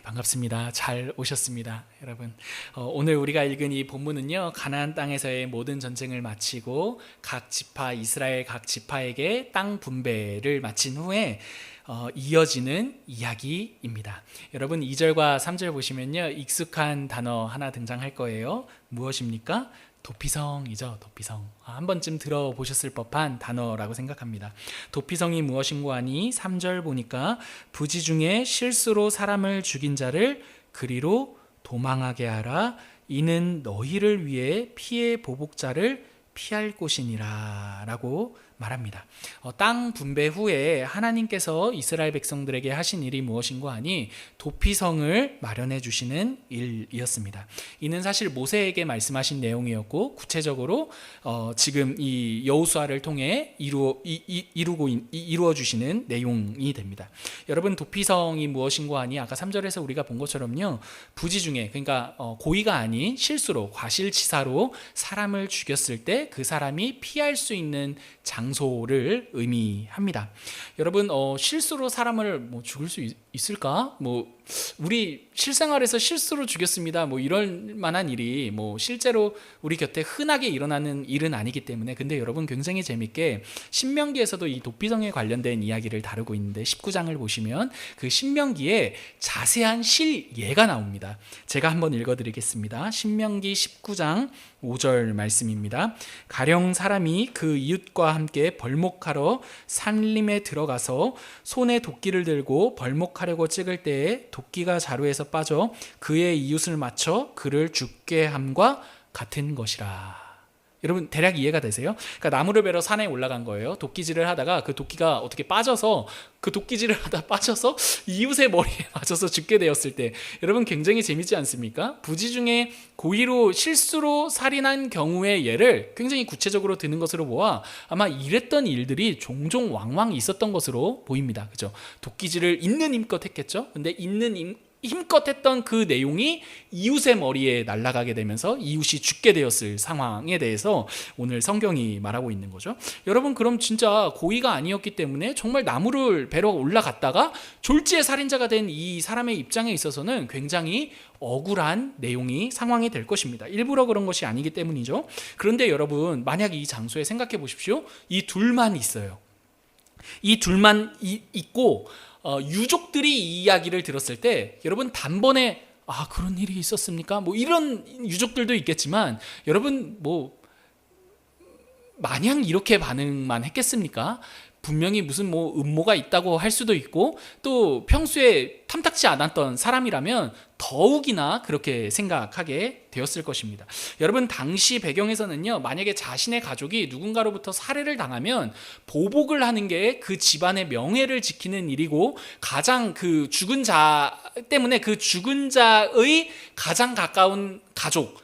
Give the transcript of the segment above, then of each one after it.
반갑습니다. 잘 오셨습니다, 여러분. 오늘 우리가 읽은 이 본문은요, 가나안 땅에서의 모든 전쟁을 마치고 각 지파, 이스라엘 각 지파에게 땅 분배를 마친 후에 이어지는 이야기입니다. 여러분 2절과 3절 보시면요, 익숙한 단어 하나 등장할 거예요. 무엇입니까? 도피성이죠. 도피성. 한 번쯤 들어보셨을 법한 단어라고 생각합니다. 도피성이 무엇인고 하니 3절 보니까 부지 중에 실수로 사람을 죽인 자를 그리로 도망하게 하라. 이는 너희를 위해 피해 보복자를 피할 곳이니라 라고 말합니다. 땅 분배 후에 하나님께서 이스라엘 백성들에게 하신 일이 무엇인고 하니 도피성을 마련해 주시는 일이었습니다. 이는 사실 모세에게 말씀하신 내용이었고, 구체적으로 지금 이 여호수아를 통해 이루어 주시는 내용이 됩니다. 여러분, 도피성이 무엇인고 하니 아까 3절에서 우리가 본 것처럼요, 부지 중에, 그러니까 고의가 아닌 실수로, 과실치사로 사람을 죽였을 때 그 사람이 피할 수 있는 장소를 의미합니다. 여러분, 실수로 사람을 죽일 수 있을까? 우리 실생활에서 실수로 죽였습니다. 이럴 만한 일이 실제로 우리 곁에 흔하게 일어나는 일은 아니기 때문에. 근데 여러분, 굉장히 재밌게 신명기에서도 이 도피성에 관련된 이야기를 다루고 있는데 19장을 보시면 그 신명기에 자세한 실예가 나옵니다. 제가 한번 읽어드리겠습니다. 신명기 19장 5절 말씀입니다. 가령 사람이 그 이웃과 함께 벌목하러 산림에 들어가서 손에 도끼를 들고 벌목하려고 찍을 때에 도끼가 자루에서 빠져 그의 이웃을 맞춰 그를 죽게 함과 같은 것이라. 여러분, 대략 이해가 되세요? 그러니까 나무를 베러 산에 올라간 거예요. 도끼질을 하다가 그 도끼가 어떻게 빠져서, 이웃의 머리에 맞아서 죽게 되었을 때, 여러분 굉장히 재밌지 않습니까? 부지 중에 고의로 실수로 살인한 경우의 예를 굉장히 구체적으로 드는 것으로 보아 아마 이랬던 일들이 종종 왕왕 있었던 것으로 보입니다. 그죠? 도끼질을 있는 힘껏 했겠죠? 근데 힘껏 했던 그 내용이 이웃의 머리에 날아가게 되면서 이웃이 죽게 되었을 상황에 대해서 오늘 성경이 말하고 있는 거죠. 여러분, 그럼 진짜 고의가 아니었기 때문에 정말 나무를 베러 올라갔다가 졸지의 살인자가 된 이 사람의 입장에 있어서는 굉장히 억울한 상황이 될 것입니다. 일부러 그런 것이 아니기 때문이죠. 그런데 여러분, 만약 이 장소에 생각해 보십시오. 이 둘만 있어요. 이 둘만 있고 유족들이 이 이야기를 들었을 때 여러분, 단번에 그런 일이 있었습니까? 이런 유족들도 있겠지만, 여러분 마냥 이렇게 반응만 했겠습니까? 분명히 무슨 음모가 있다고 할 수도 있고, 또 평소에 탐탁지 않았던 사람이라면 더욱이나 그렇게 생각하게 되었을 것입니다. 여러분, 당시 배경에서는요, 만약에 자신의 가족이 누군가로부터 살해를 당하면 보복을 하는 게 그 집안의 명예를 지키는 일이고, 가장 그 죽은 자 때문에 그 죽은 자의 가장 가까운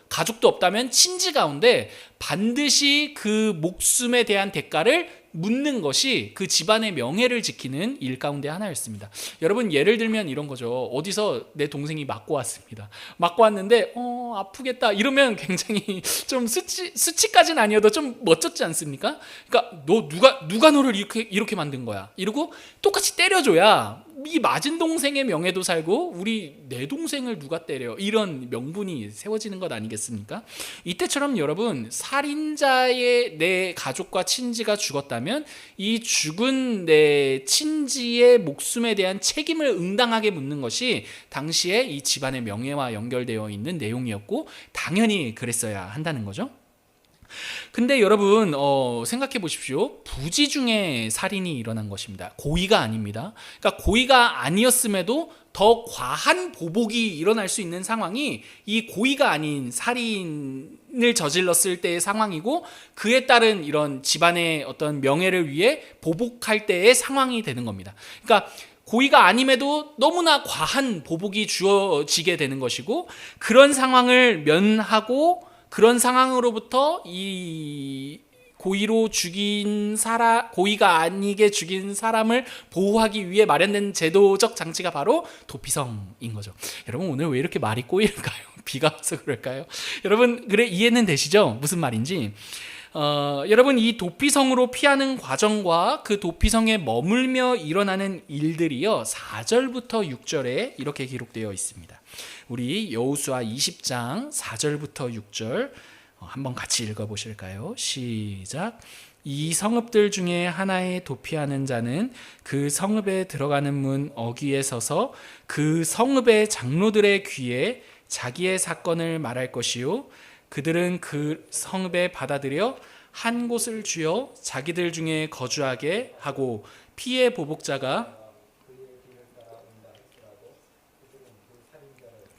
가족도 없다면 친지 가운데 반드시 그 목숨에 대한 대가를 묻는 것이 그 집안의 명예를 지키는 일 가운데 하나였습니다. 여러분, 예를 들면 이런 거죠. 어디서 내 동생이 맞고 왔습니다. 맞고 왔는데 아프겠다 이러면 굉장히 좀 수치까지는 아니어도 좀 멋졌지 않습니까? 그러니까 누가 너를 이렇게 만든 거야 이러고 똑같이 때려줘야 이 맞은 동생의 명예도 살고 내 동생을 누가 때려, 이런 명분이 세워지는 것 아니겠습니까? 이때처럼 여러분, 살인자의 내 가족과 친지가 죽었다면 이 죽은 내 친지의 목숨에 대한 책임을 응당하게 묻는 것이 당시에 이 집안의 명예와 연결되어 있는 내용이었고, 당연히 그랬어야 한다는 거죠. 근데 여러분, 생각해 보십시오. 부지 중에 살인이 일어난 것입니다. 고의가 아닙니다. 그러니까 고의가 아니었음에도 더 과한 보복이 일어날 수 있는 상황이 이 고의가 아닌 살인을 저질렀을 때의 상황이고, 그에 따른 이런 집안의 어떤 명예를 위해 보복할 때의 상황이 되는 겁니다. 그러니까 고의가 아님에도 너무나 과한 보복이 주어지게 되는 것이고, 그런 상황을 면하고 그런 상황으로부터 이 고의가 아니게 죽인 사람을 보호하기 위해 마련된 제도적 장치가 바로 도피성인 거죠. 여러분, 오늘 왜 이렇게 말이 꼬일까요? 비가 와서 그럴까요? 여러분, 이해는 되시죠? 무슨 말인지. 여러분 이 도피성으로 피하는 과정과 그 도피성에 머물며 일어나는 일들이요 4절부터 6절에 이렇게 기록되어 있습니다. 우리 여호수아 20장 4절부터 6절 한번 같이 읽어보실까요? 시작. 이 성읍들 중에 하나에 도피하는 자는 그 성읍에 들어가는 문 어귀에 서서 그 성읍의 장로들의 귀에 자기의 사건을 말할 것이요 그들은 그 성읍에 받아들여 한 곳을 주어 자기들 중에 거주하게 하고 피의 보복자가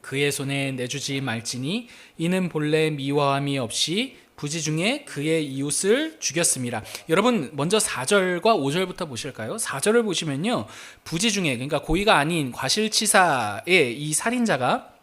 그의 손에 내주지 말지니 이는 본래 미워함이 없이 부지 중에 그의 이웃을 죽였습니다. 여러분 먼저 4절과 5절부터 보실까요? 4절을 보시면요 부지 중에 그러니까 고의가 아닌 과실치사의 이 살인자가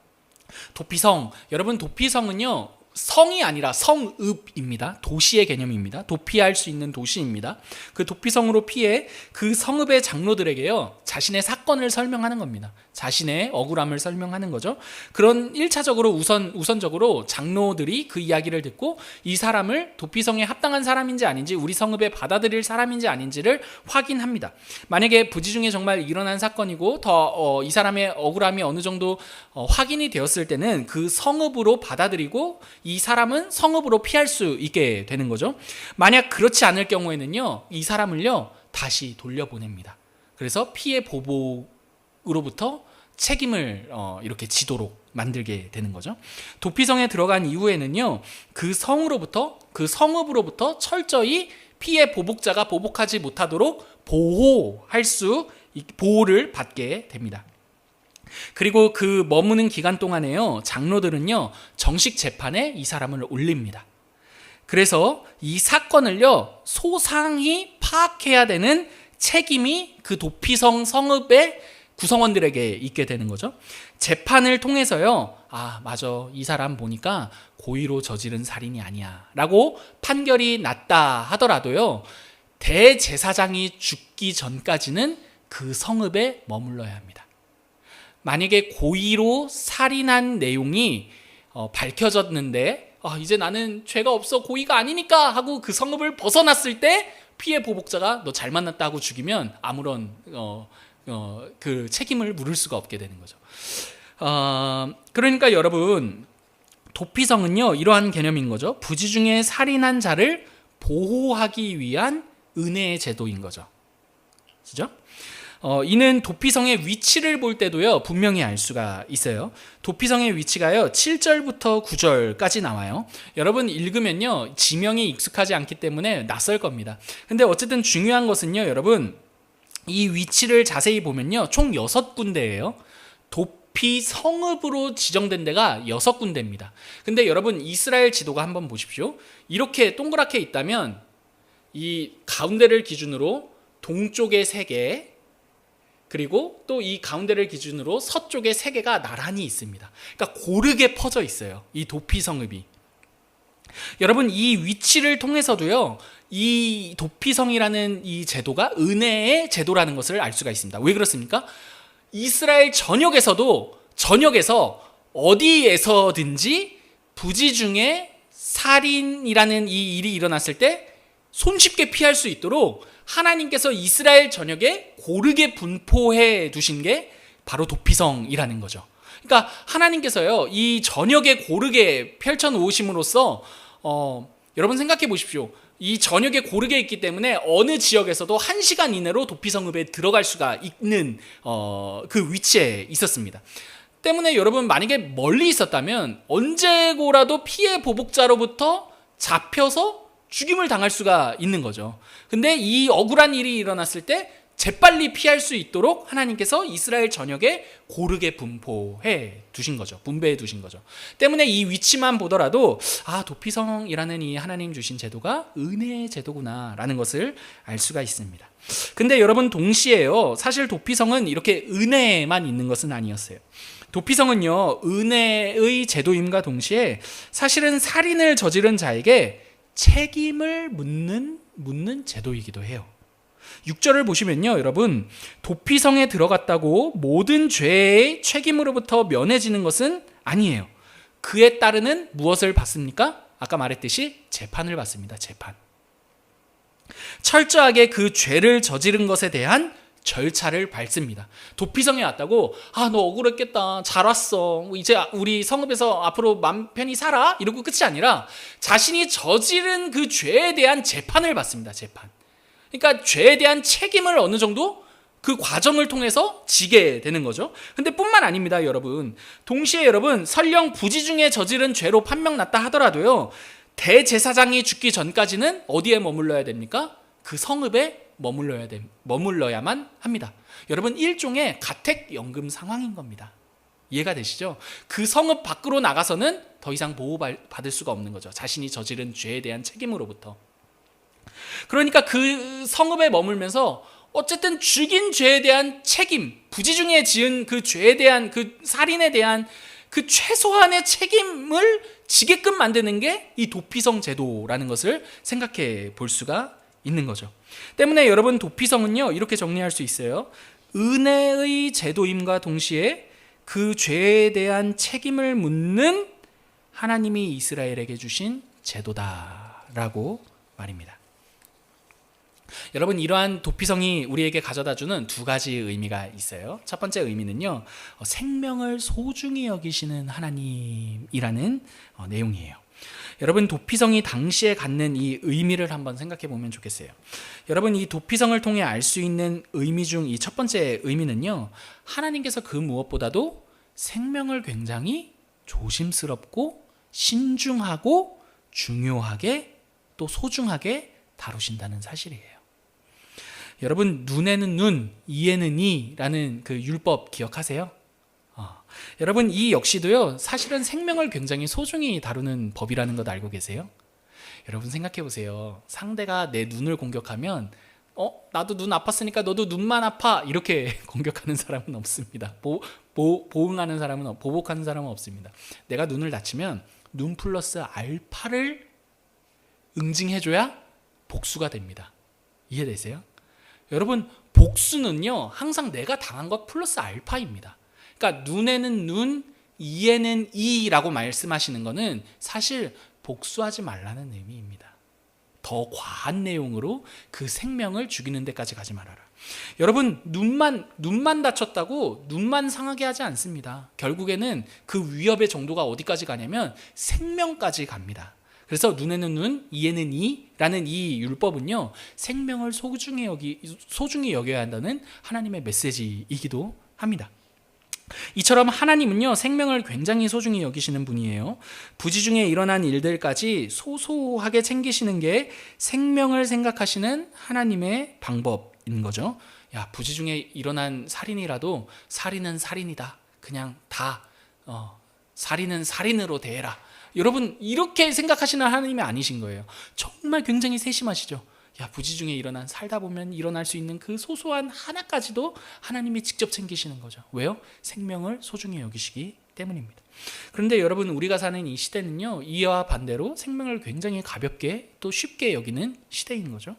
도피성, 여러분 도피성은요 성이 아니라 성읍입니다. 도시의 개념입니다. 도피할 수 있는 도시입니다. 그 도피성으로 피해 그 성읍의 장로들에게요 자신의 사건을 설명하는 겁니다. 자신의 억울함을 설명하는 거죠. 그런 1차적으로 우선적으로 장로들이 그 이야기를 듣고 이 사람을 도피성에 합당한 사람인지 아닌지 우리 성읍에 받아들일 사람인지 아닌지를 확인합니다. 만약에 부지 중에 정말 일어난 사건이고 더 이 사람의 억울함이 어느 정도 확인이 되었을 때는 그 성읍으로 받아들이고 이 사람은 성읍으로 피할 수 있게 되는 거죠. 만약 그렇지 않을 경우에는요 이 사람을요 다시 돌려보냅니다. 그래서 피해 보복으로부터 책임을 이렇게 지도록 만들게 되는 거죠. 도피성에 들어간 이후에는요 그 성읍으로부터 철저히 피해 보복자가 보복하지 못하도록 보호를 받게 됩니다. 그리고 그 머무는 기간 동안에요 장로들은요 정식 재판에 이 사람을 올립니다. 그래서 이 사건을요 소상히 파악해야 되는 책임이 그 도피성 성읍의 구성원들에게 있게 되는 거죠. 재판을 통해서요 아 맞아 이 사람 보니까 고의로 저지른 살인이 아니야 라고 판결이 났다 하더라도요 대제사장이 죽기 전까지는 그 성읍에 머물러야 합니다. 만약에 고의로 살인한 내용이 밝혀졌는데 이제 나는 죄가 없어 고의가 아니니까 하고 그 성읍을 벗어났을 때 피해 보복자가 너 잘 만났다 하고 죽이면 아무런 그 책임을 물을 수가 없게 되는 거죠. 그러니까 여러분 도피성은요 이러한 개념인 거죠. 부지 중에 살인한 자를 보호하기 위한 은혜의 제도인 거죠. 그죠? 이는 도피성의 위치를 볼 때도요 분명히 알 수가 있어요. 도피성의 위치가요 7절부터 9절까지 나와요. 여러분 읽으면요 지명이 익숙하지 않기 때문에 낯설 겁니다. 근데 어쨌든 중요한 것은요 여러분 이 위치를 자세히 보면요 총 6군데예요. 도피성읍으로 지정된 데가 6군데입니다. 근데 여러분 이스라엘 지도가 한번 보십시오. 이렇게 동그랗게 있다면 이 가운데를 기준으로 동쪽에 3개 그리고 또 이 가운데를 기준으로 서쪽에 3개가 나란히 있습니다. 그러니까 고르게 퍼져 있어요. 이 도피성읍이. 여러분 이 위치를 통해서도요. 이 도피성이라는 이 제도가 은혜의 제도라는 것을 알 수가 있습니다. 왜 그렇습니까? 이스라엘 전역에서 어디에서든지 부지 중에 살인이라는 이 일이 일어났을 때 손쉽게 피할 수 있도록 하나님께서 이스라엘 전역에 고르게 분포해 두신 게 바로 도피성이라는 거죠. 그러니까 하나님께서요 이 전역에 고르게 펼쳐 놓으심으로써 여러분 생각해 보십시오. 이 전역에 고르게 있기 때문에 어느 지역에서도 1시간 이내로 도피성읍에 들어갈 수가 있는 그 위치에 있었습니다. 때문에 여러분 만약에 멀리 있었다면 언제고라도 피해 보복자로부터 잡혀서 죽임을 당할 수가 있는 거죠. 근데 이 억울한 일이 일어났을 때 재빨리 피할 수 있도록 하나님께서 이스라엘 전역에 고르게 분배해 두신 거죠. 때문에 이 위치만 보더라도 도피성이라는 이 하나님 주신 제도가 은혜의 제도구나라는 것을 알 수가 있습니다. 근데 여러분 동시에요. 사실 도피성은 이렇게 은혜에만 있는 것은 아니었어요. 도피성은요. 은혜의 제도임과 동시에 사실은 살인을 저지른 자에게 책임을 묻는 제도이기도 해요. 6절을 보시면요 여러분 도피성에 들어갔다고 모든 죄의 책임으로부터 면해지는 것은 아니에요. 그에 따르는 무엇을 받습니까? 아까 말했듯이 재판을 받습니다. 재판. 철저하게 그 죄를 저지른 것에 대한 절차를 밟습니다. 도피성에 왔다고 너 억울했겠다, 잘 왔어, 이제 우리 성읍에서 앞으로 맘 편히 살아, 이러고 끝이 아니라 자신이 저지른 그 죄에 대한 재판을 받습니다. 재판. 그러니까 죄에 대한 책임을 어느 정도 그 과정을 통해서 지게 되는 거죠. 근데 뿐만 아닙니다, 여러분. 동시에 여러분, 설령 부지 중에 저지른 죄로 판명났다 하더라도요, 대제사장이 죽기 전까지는 어디에 머물러야 됩니까? 그 성읍에 머물러야만 합니다. 여러분, 일종의 가택연금 상황인 겁니다. 이해가 되시죠? 그 성읍 밖으로 나가서는 더 이상 보호받을 수가 없는 거죠. 자신이 저지른 죄에 대한 책임으로부터. 그러니까 그 성읍에 머물면서 어쨌든 죽인 죄에 대한 책임, 부지 중에 지은 그 죄에 대한, 그 살인에 대한 그 최소한의 책임을 지게끔 만드는 게 이 도피성 제도라는 것을 생각해 볼 수가 있는 거죠. 때문에 여러분, 도피성은요, 이렇게 정리할 수 있어요. 은혜의 제도임과 동시에 그 죄에 대한 책임을 묻는 하나님이 이스라엘에게 주신 제도다라고 말입니다. 여러분, 이러한 도피성이 우리에게 가져다주는 두 가지 의미가 있어요. 첫 번째 의미는요, 생명을 소중히 여기시는 하나님이라는 내용이에요. 여러분, 도피성이 당시에 갖는 이 의미를 한번 생각해 보면 좋겠어요. 여러분, 이 도피성을 통해 알 수 있는 의미 중 이 첫 번째 의미는요, 하나님께서 그 무엇보다도 생명을 굉장히 조심스럽고 신중하고 중요하게 또 소중하게 다루신다는 사실이에요. 여러분, 눈에는 눈, 이에는 이라는 그 율법 기억하세요? 여러분, 이 역시도요, 사실은 생명을 굉장히 소중히 다루는 법이라는 것 알고 계세요? 여러분, 생각해 보세요. 상대가 내 눈을 공격하면 나도 눈 아팠으니까 너도 눈만 아파, 이렇게 공격하는 사람은 없습니다. 보복하는 사람은 없습니다. 내가 눈을 다치면 눈 플러스 알파를 응징해줘야 복수가 됩니다. 이해되세요? 여러분, 복수는요, 항상 내가 당한 것 플러스 알파입니다. 그러니까 눈에는 눈, 이에는 이라고 말씀하시는 것은 사실 복수하지 말라는 의미입니다. 더 과한 내용으로 그 생명을 죽이는 데까지 가지 말아라. 여러분, 눈만 다쳤다고 눈만 상하게 하지 않습니다. 결국에는 그 위협의 정도가 어디까지 가냐면 생명까지 갑니다. 그래서 눈에는 눈, 이에는 이라는 이 율법은요, 생명을 소중히 여겨야 한다는 하나님의 메시지이기도 합니다. 이처럼 하나님은요, 생명을 굉장히 소중히 여기시는 분이에요. 부지 중에 일어난 일들까지 소소하게 챙기시는 게 생명을 생각하시는 하나님의 방법인 거죠. 야, 부지 중에 일어난 살인이라도 살인은 살인이다, 그냥 다 살인은 살인으로 대해라. 여러분, 이렇게 생각하시는 하나님이 아니신 거예요. 정말 굉장히 세심하시죠. 야, 부지 중에 살다 보면 일어날 수 있는 그 소소한 하나까지도 하나님이 직접 챙기시는 거죠. 왜요? 생명을 소중히 여기시기 때문입니다. 그런데 여러분, 우리가 사는 이 시대는요, 이와 반대로 생명을 굉장히 가볍게 또 쉽게 여기는 시대인 거죠.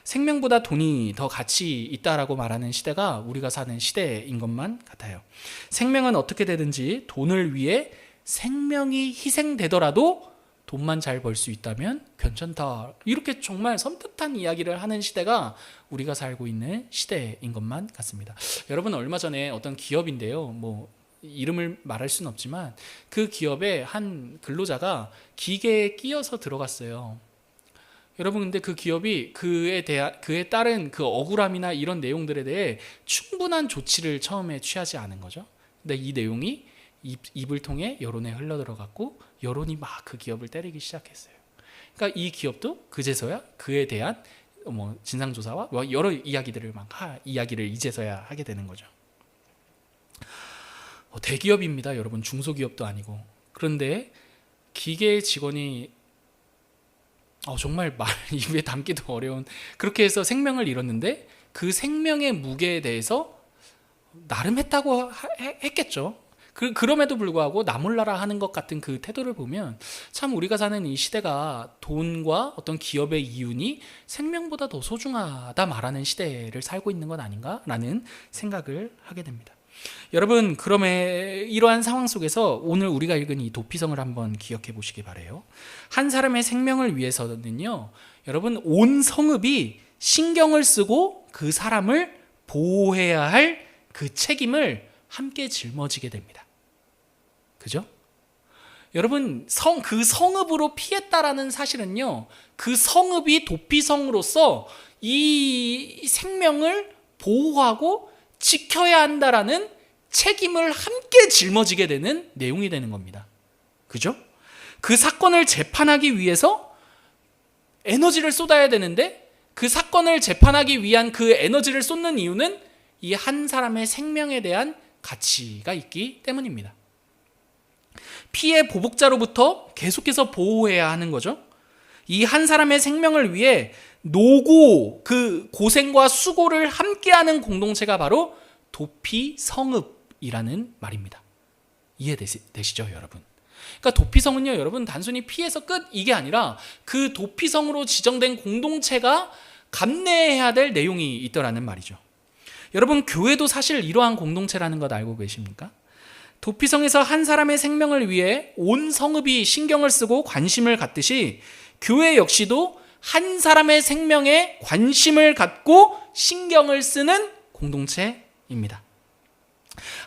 생명보다 돈이 더 가치 있다라고 말하는 시대가 우리가 사는 시대인 것만 같아요. 생명은 어떻게 되든지 돈을 위해 생명이 희생되더라도 돈만 잘 벌 수 있다면 괜찮다, 이렇게 정말 섬뜩한 이야기를 하는 시대가 우리가 살고 있는 시대인 것만 같습니다. 여러분, 얼마 전에 어떤 기업인데요, 이름을 말할 수는 없지만 그 기업의 한 근로자가 기계에 끼어서 들어갔어요. 여러분, 근데 그 기업이 그에 따른 그 억울함이나 이런 내용들에 대해 충분한 조치를 처음에 취하지 않은 거죠. 근데 이 내용이 입을 통해 여론에 흘러들어갔고 여론이 막 그 기업을 때리기 시작했어요. 그러니까 이 기업도 그제서야 그에 대한 진상조사와 여러 이야기들을 이야기를 이제서야 하게 되는 거죠. 대기업입니다, 여러분. 중소기업도 아니고. 그런데 기계 직원이 정말 입에 담기도 어려운, 그렇게 해서 생명을 잃었는데 그 생명의 무게에 대해서 나름 했다고 했겠죠. 그럼에도 불구하고 나 몰라라 하는 것 같은 그 태도를 보면 참 우리가 사는 이 시대가 돈과 어떤 기업의 이윤이 생명보다 더 소중하다 말하는 시대를 살고 있는 건 아닌가라는 생각을 하게 됩니다. 여러분, 그럼에 이러한 상황 속에서 오늘 우리가 읽은 이 도피성을 한번 기억해 보시기 바라요. 한 사람의 생명을 위해서는요, 여러분, 온 성읍이 신경을 쓰고 그 사람을 보호해야 할 그 책임을 함께 짊어지게 됩니다. 그죠? 여러분, 그 성읍으로 피했다라는 사실은요, 그 성읍이 도피성으로서 이 생명을 보호하고 지켜야 한다라는 책임을 함께 짊어지게 되는 내용이 되는 겁니다. 그죠? 그 사건을 재판하기 위해서 에너지를 쏟아야 되는데, 그 사건을 재판하기 위한 그 에너지를 쏟는 이유는 이 한 사람의 생명에 대한 가치가 있기 때문입니다. 피해 보복자로부터 계속해서 보호해야 하는 거죠. 이 한 사람의 생명을 위해 노고, 그 고생과 수고를 함께하는 공동체가 바로 도피성읍이라는 말입니다. 이해되시죠, 여러분? 그러니까 도피성은요, 여러분, 단순히 피해서 끝 이게 아니라 그 도피성으로 지정된 공동체가 감내해야 될 내용이 있더라는 말이죠. 여러분, 교회도 사실 이러한 공동체라는 것 알고 계십니까? 도피성에서 한 사람의 생명을 위해 온 성읍이 신경을 쓰고 관심을 갖듯이 교회 역시도 한 사람의 생명에 관심을 갖고 신경을 쓰는 공동체입니다.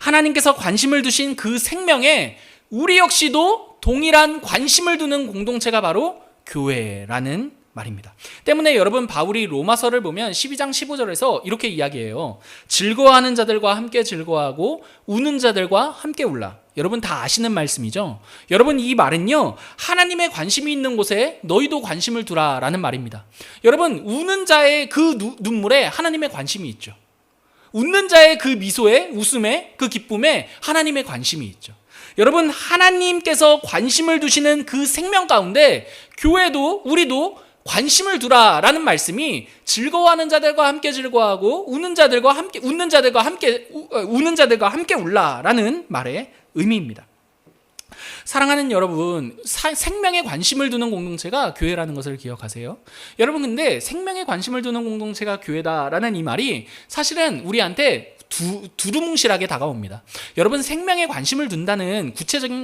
하나님께서 관심을 두신 그 생명에 우리 역시도 동일한 관심을 두는 공동체가 바로 교회라는 말입니다. 때문에 여러분, 바울이 로마서를 보면 12장 15절에서 이렇게 이야기해요. 즐거워하는 자들과 함께 즐거워하고 우는 자들과 함께 울라. 여러분 다 아시는 말씀이죠. 여러분, 이 말은요, 하나님의 관심이 있는 곳에 너희도 관심을 두라라는 말입니다. 여러분, 우는 자의 그 눈물에 하나님의 관심이 있죠. 웃는 자의 그 미소에, 웃음에, 그 기쁨에 하나님의 관심이 있죠. 여러분, 하나님께서 관심을 두시는 그 생명 가운데 교회도, 우리도 관심을 두라라는 말씀이 즐거워하는 자들과 함께 즐거워하고 우는 자들과 함께 우는 자들과 함께 울라라는 말의 의미입니다. 사랑하는 여러분, 생명에 관심을 두는 공동체가 교회라는 것을 기억하세요. 여러분, 근데 생명에 관심을 두는 공동체가 교회다라는 이 말이 사실은 우리한테 두루뭉실하게 다가옵니다. 여러분, 생명에 관심을 둔다는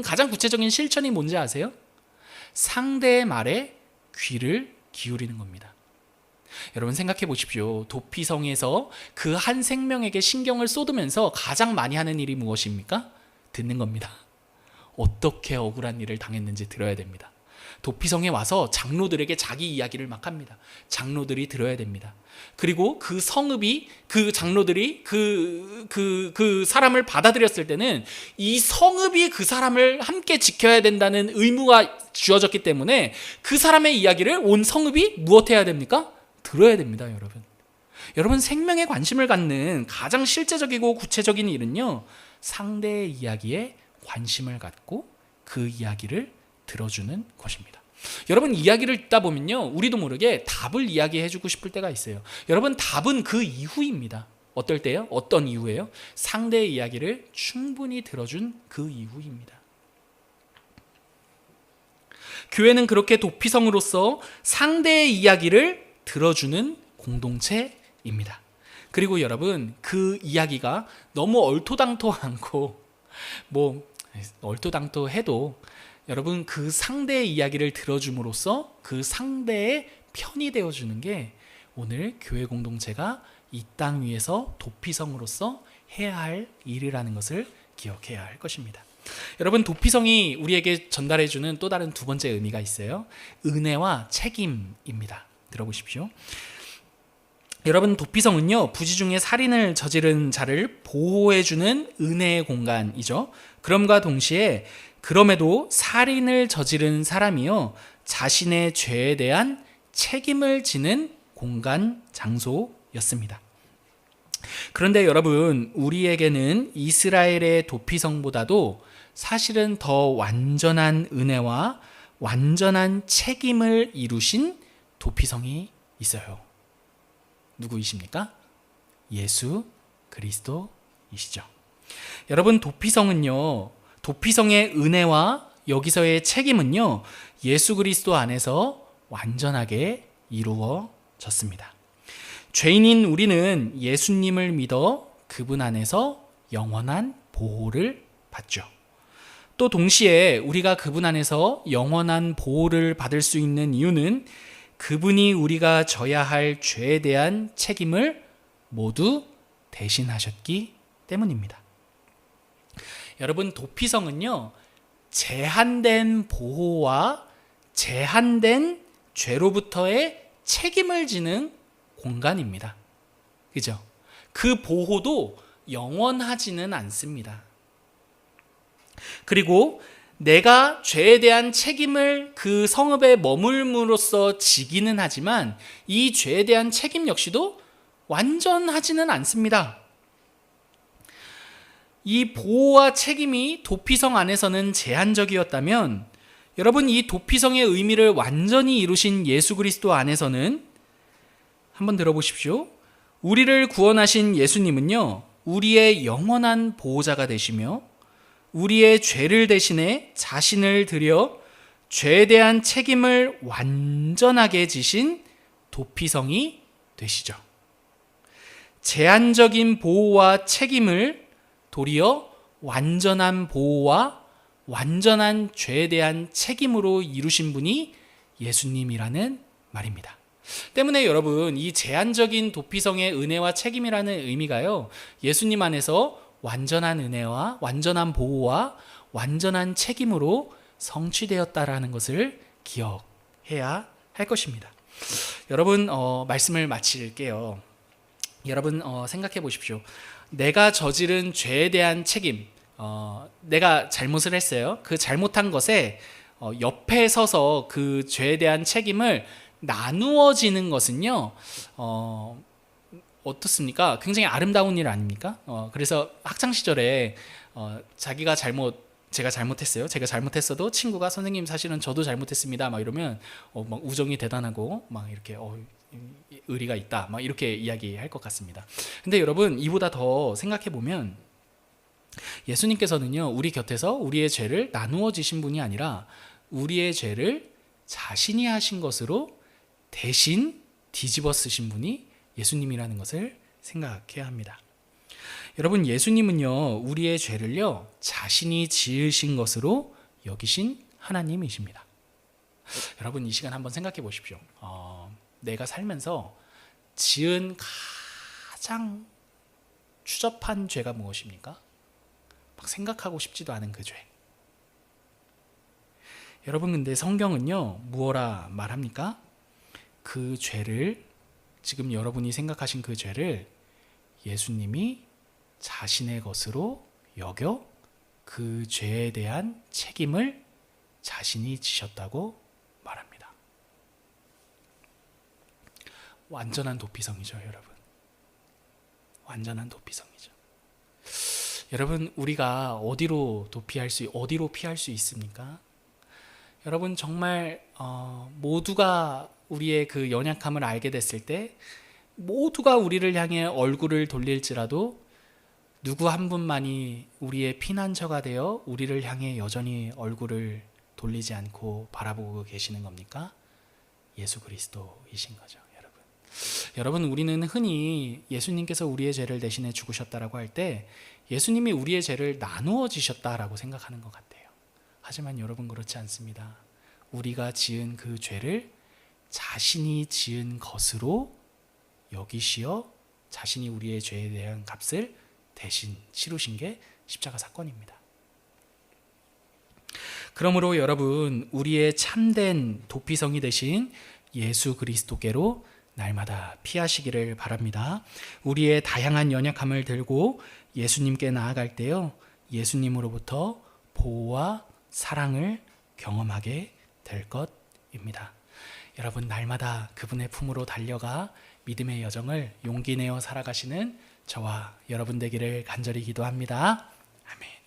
가장 구체적인 실천이 뭔지 아세요? 상대의 말에 귀를 기울이는 겁니다. 여러분, 생각해 보십시오. 도피성에서 그 한 생명에게 신경을 쏟으면서 가장 많이 하는 일이 무엇입니까? 듣는 겁니다. 어떻게 억울한 일을 당했는지 들어야 됩니다. 도피성에 와서 장로들에게 자기 이야기를 막 합니다. 장로들이 들어야 됩니다. 그리고 그 성읍이, 그 장로들이 그 사람을 받아들였을 때는 이 성읍이 그 사람을 함께 지켜야 된다는 의무가 주어졌기 때문에 그 사람의 이야기를 온 성읍이 무엇해야 됩니까? 들어야 됩니다, 여러분. 여러분, 생명에 관심을 갖는 가장 실제적이고 구체적인 일은요, 상대의 이야기에 관심을 갖고 그 이야기를 들어주는 것입니다. 여러분, 이야기를 듣다 보면요, 우리도 모르게 답을 이야기해주고 싶을 때가 있어요. 여러분, 답은 그 이후입니다. 어떨 때요? 어떤 이후예요? 상대의 이야기를 충분히 들어준 그 이후입니다. 교회는 그렇게 도피성으로서 상대의 이야기를 들어주는 공동체입니다. 그리고 여러분, 그 이야기가 너무 얼토당토 않고 얼토당토해도 여러분, 그 상대의 이야기를 들어줌으로써 그 상대의 편이 되어주는 게 오늘 교회 공동체가 이 땅 위에서 도피성으로서 해야 할 일이라는 것을 기억해야 할 것입니다. 여러분, 도피성이 우리에게 전달해주는 또 다른 두 번째 의미가 있어요. 은혜와 책임입니다. 들어보십시오. 여러분, 도피성은요, 부지 중에 살인을 저지른 자를 보호해주는 은혜의 공간이죠. 그럼과 동시에 그럼에도 살인을 저지른 사람이요, 자신의 죄에 대한 책임을 지는 공간, 장소였습니다. 그런데 여러분, 우리에게는 이스라엘의 도피성보다도 사실은 더 완전한 은혜와 완전한 책임을 이루신 도피성이 있어요. 누구이십니까? 예수 그리스도이시죠. 여러분, 도피성의 은혜와 여기서의 책임은요, 예수 그리스도 안에서 완전하게 이루어졌습니다. 죄인인 우리는 예수님을 믿어 그분 안에서 영원한 보호를 받죠. 또 동시에 우리가 그분 안에서 영원한 보호를 받을 수 있는 이유는 그분이 우리가 져야 할 죄에 대한 책임을 모두 대신하셨기 때문입니다. 여러분, 도피성은요, 제한된 보호와 제한된 죄로부터의 책임을 지는 공간입니다. 그죠? 그 보호도 영원하지는 않습니다. 그리고 내가 죄에 대한 책임을 그 성읍에 머물므로써 지기는 하지만 이 죄에 대한 책임 역시도 완전하지는 않습니다. 이 보호와 책임이 도피성 안에서는 제한적이었다면 여러분, 이 도피성의 의미를 완전히 이루신 예수 그리스도 안에서는 한번 들어보십시오. 우리를 구원하신 예수님은요, 우리의 영원한 보호자가 되시며 우리의 죄를 대신해 자신을 들여 죄에 대한 책임을 완전하게 지신 도피성이 되시죠. 제한적인 보호와 책임을 도리어 완전한 보호와 완전한 죄에 대한 책임으로 이루신 분이 예수님이라는 말입니다. 때문에 여러분, 이 제한적인 도피성의 은혜와 책임이라는 의미가요, 예수님 안에서 완전한 은혜와 완전한 보호와 완전한 책임으로 성취되었다라는 것을 기억해야 할 것입니다. 여러분, 말씀을 마칠게요. 여러분, 생각해 보십시오. 내가 저지른 죄에 대한 책임, 내가 잘못을 했어요. 그 잘못한 것에 옆에 서서 그 죄에 대한 책임을 나누어지는 것은요, 어떻습니까? 굉장히 아름다운 일 아닙니까? 그래서 학창 시절에 제가 잘못했어요. 제가 잘못했어도 친구가 선생님 사실은 저도 잘못했습니다. 막 이러면 막 우정이 대단하고 막 이렇게 의리가 있다. 막 이렇게 이야기할 것 같습니다. 근데 여러분, 이보다 더 생각해 보면 예수님께서는요, 우리 곁에서 우리의 죄를 나누어 지신 분이 아니라 우리의 죄를 자신이 하신 것으로 대신 뒤집어 쓰신 분이 예수님이라는 것을 생각해야 합니다. 여러분, 예수님은요, 우리의 죄를요, 자신이 지으신 것으로 여기신 하나님이십니다. 여러분, 이 시간 한번 생각해 보십시오. 내가 살면서 지은 가장 추접한 죄가 무엇입니까? 막 생각하고 싶지도 않은 그 죄. 여러분, 근데 성경은요, 무엇라 말합니까? 그 죄를, 지금 여러분이 생각하신 그 죄를 예수님이 자신의 것으로 여겨 그 죄에 대한 책임을 자신이 지셨다고 말합니다. 완전한 도피성이죠, 여러분. 완전한 도피성이죠. 여러분, 우리가 어디로 피할 수 있습니까? 여러분, 정말 모두가 우리의 그 연약함을 알게 됐을 때 모두가 우리를 향해 얼굴을 돌릴지라도 누구 한 분만이 우리의 피난처가 되어 우리를 향해 여전히 얼굴을 돌리지 않고 바라보고 계시는 겁니까? 예수 그리스도이신 거죠, 여러분. 여러분, 우리는 흔히 예수님께서 우리의 죄를 대신해 죽으셨다라고 할 때 예수님이 우리의 죄를 나누어 지셨다라고 생각하는 것 같아요. 하지만 여러분, 그렇지 않습니다. 우리가 지은 그 죄를 자신이 지은 것으로 여기시어 자신이 우리의 죄에 대한 값을 대신 치르신 게 십자가 사건입니다. 그러므로 여러분, 우리의 참된 도피성이 되신 예수 그리스도께로 날마다 피하시기를 바랍니다. 우리의 다양한 연약함을 들고 예수님께 나아갈 때요, 예수님으로부터 보호와 사랑을 경험하게 될 것입니다. 여러분, 날마다 그분의 품으로 달려가 믿음의 여정을 용기 내어 살아가시는 저와 여러분 되기를 간절히 기도합니다. 아멘.